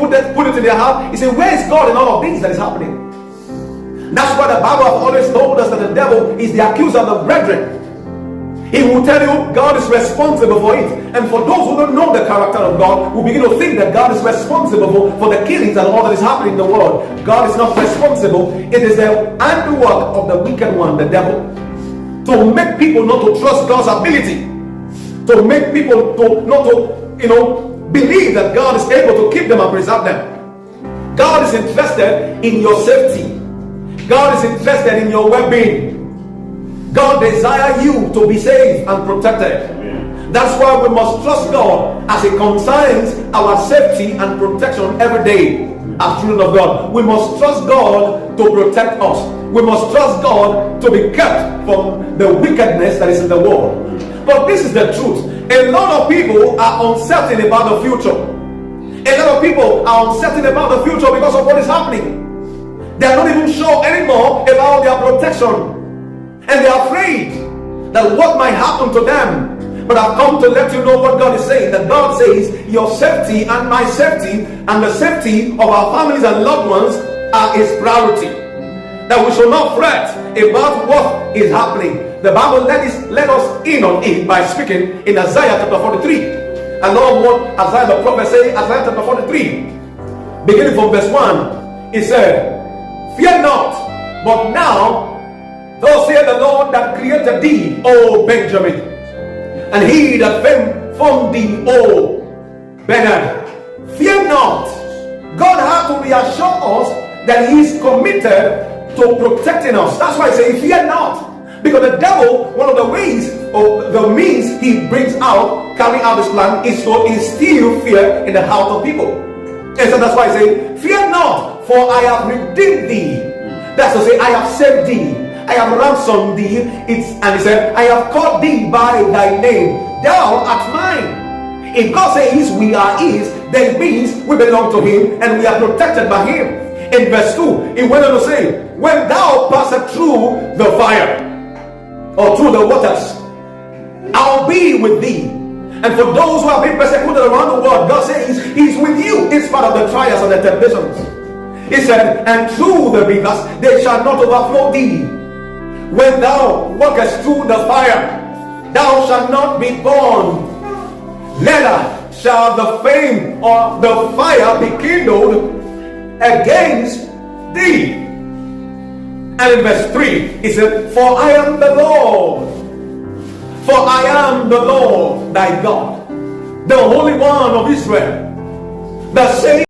put it in their heart. He said, where is God in all of this that is happening? That's why the Bible has always told us that the devil is the accuser of the brethren. He will tell you God is responsible for it. And for those who don't know the character of God, who begin to think that God is responsible for the killings and all that is happening in the world. God is not responsible. It is the handiwork of the wicked one, the devil, to make people not to trust God's ability, to make people not to believe that God is able to keep them and preserve them. God is interested in your safety. God is interested in your well-being. God desires you to be safe and protected. Amen. That's why we must trust God as it concerns our safety and protection every day as children of God. We must trust God to protect us. We must trust God to be kept from the wickedness that is in the world. But this is the truth. A lot of people are uncertain about the future. A lot of people are uncertain about the future because of what is happening. They are not even sure anymore about their protection. And they are afraid that what might happen to them. But I've come to let you know what God is saying. That God says your safety and my safety and the safety of our families and loved ones are His priority. That we should not fret about what is happening. The Bible let us in on it by speaking in Isaiah chapter 43. I love what Isaiah the prophet says, Isaiah chapter 43. Beginning from verse 1. He said, fear not, but now thus saith the Lord that created thee, O Benjamin, and he that formed thee, O Bernard. Fear not. God had to reassure us that He is committed to protecting us. That's why I say fear not. Because the devil, one of the ways or the means he brings out, carrying out this plan, is to instill fear in the heart of people. And so that's why I say, fear not, for I have redeemed thee. That's to say, I have saved thee. I have ransomed thee. And he said, I have called thee by thy name. Thou art mine. If God says we are His, then it means we belong to Him and we are protected by Him. In verse 2, he went on to say, when thou passest through the fire, or through the waters, I'll be with thee. And for those who have been persecuted around the world, God says He's with you in spite of the trials and the temptations. He said, and through the rivers they shall not overflow thee. When thou walkest through the fire, thou shalt not be burned. Neither shall the flame or the fire be kindled against thee. And in verse 3, he said, for I am the Lord. For I am the Lord thy God, the Holy One of Israel, the same